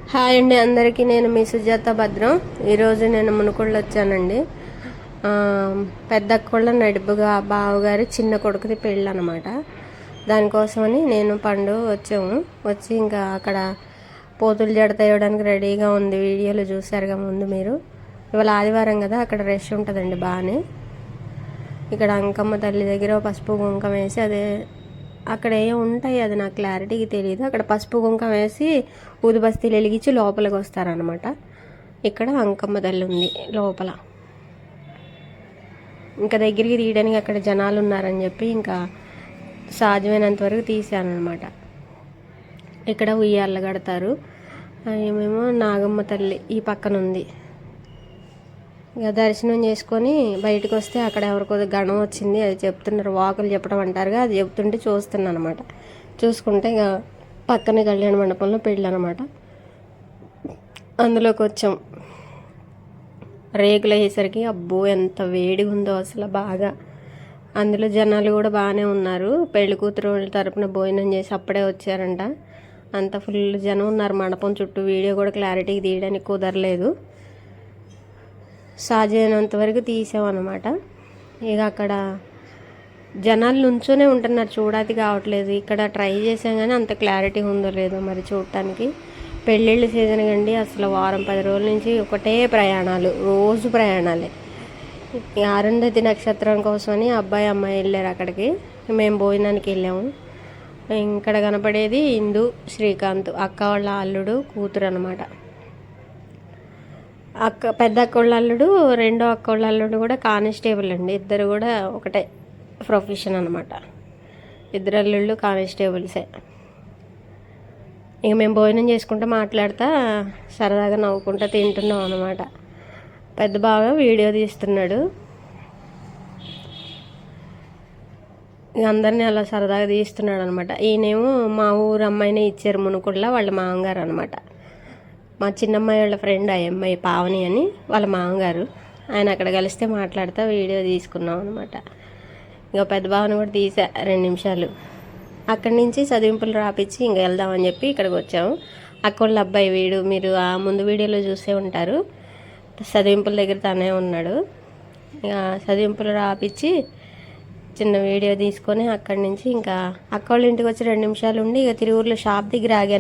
Hi అండి అందరికీ. నేను మీ సుజాత భద్రం. ఈరోజు నేను మునుకొండ వచ్చానండి. పెద్ద అక్కోళ్ళ నడుపుగా బావగారి చిన్న కొడుకుది పెళ్ళి అనమాట. దానికోసమని నేను పండు వచ్చాము. వచ్చి ఇంకా అక్కడ పోతులు జడ తేయడానికి రెడీగా ఉంది. వీడియోలో చూసారుగా ముందు మీరు. ఇవాళ ఆదివారం కదా, అక్కడ రష్ ఉంటుందండి బాగానే. ఇక్కడ అంకమ్మ తల్లి దగ్గర పసుపు కుంకం వేసి అదే అక్కడ ఏం ఉంటాయి అది నాకు క్లారిటీగా తెలియదు. అక్కడ పసుపు కుంకం వేసి ఊదుబస్తీలు వెలిగించి లోపలికి వస్తారనమాట. ఇక్కడ అంకమ్మ తల్లి ఉంది లోపల. ఇంకా దగ్గరికి తీయడానికి అక్కడ జనాలు ఉన్నారని చెప్పి ఇంకా సాధ్యమైనంత వరకు తీసానమాట. ఇక్కడ ఉయ్యాల కడతారు. ఏమేమో నాగమ్మ తల్లి ఈ పక్కన ఉంది. ఇక దర్శనం చేసుకొని బయటకు వస్తే అక్కడ ఎవరికో గణం వచ్చింది, అది చెప్తున్నారు. వాకులు చెప్పడం అంటారుగా, అది చెప్తుంటే చూస్తున్నాను అనమాట. చూసుకుంటే ఇక పక్కనే కళ్యాణ మండపంలో పెళ్ళి అనమాట. అందులోకి వచ్చాం. రేకులు అయ్యేసరికి అబ్బో ఎంత వేడిగా ఉందో అసలు బాగా. అందులో జనాలు కూడా బాగానే ఉన్నారు. పెళ్లి కూతురు వాళ్ళ తరపున భోజనం చేసి అప్పుడే వచ్చారంట. అంత ఫుల్ జనం ఉన్నారు మండపం చుట్టూ. వీడియో కూడా క్లారిటీగా తీయడానికి కుదరలేదు. సాధ్యమైనంత వరకు తీసామన్నమాట. ఇక అక్కడ జనాలు నుంచోనే ఉంటున్నారు, చూడడానికి కావట్లేదు. ఇక్కడ ట్రై చేసాం కానీ అంత క్లారిటీ ఉందో లేదో మరి చూడటానికి. పెళ్ళిళ్ళ సీజన్ కండి, అసలు వారం 10 రోజుల నుంచి ఒకటే ప్రయాణాలు, రోజు ప్రయాణాలే. అరుంధతి నక్షత్రం కోసమని అబ్బాయి అమ్మాయి వెళ్ళారు అక్కడికి. మేము భోజనానికి వెళ్ళాము. ఇక్కడ కనపడేది ఇందు శ్రీకాంత్, అక్క వాళ్ళ అల్లుడు కూతురు అనమాట. పెద్ద అక్కోళ్ళ అల్లుడు, రెండో అక్కోళ్ళ అల్లుడు కూడా కానిస్టేబుల్ అండి. ఇద్దరు కూడా ఒకటే ప్రొఫెషన్ అనమాట. ఇద్దరు అల్లుళ్ళు కానిస్టేబుల్సే. ఇక మేము భోజనం చేసుకుంటూ మాట్లాడుతూ సరదాగా నవ్వుకుంటూ తింటున్నాం అనమాట. పెద్ద బావ వీడియో తీస్తున్నాడు. ఇక అందరినీ అలా సరదాగా తీస్తున్నాడు అనమాట. ఈయనేమో మా ఊరు అమ్మాయినే ఇచ్చారు మునుకొండ, వాళ్ళ మామగారు అనమాట. మా చిన్నమ్మాయి వాళ్ళ ఫ్రెండ్ ఆ అమ్మాయి పావని అని, వాళ్ళ మామగారు. ఆయన అక్కడ కలిస్తే మాట్లాడుతూ వీడియో తీసుకున్నాం అనమాట. ఇక పెద్ద బావని కూడా తీసా 2 నిమిషాలు. అక్కడి నుంచి చదివింపులు రాపిచ్చి ఇంక వెళ్దామని చెప్పి ఇక్కడికి వచ్చాము. అక్కోళ్ళ అబ్బాయి వీడు, మీరు ఆ ముందు వీడియోలో చూసే ఉంటారు. చదివింపుల దగ్గర తనే ఉన్నాడు. ఇక చదివింపులు రాపిచ్చి చిన్న వీడియో తీసుకొని అక్కడి నుంచి ఇంకా అక్కోళ్ళ ఇంటికి వచ్చి 2 నిమిషాలు ఉండి ఇక తిరువురులో షాప్ దగ్గర ఆగాను.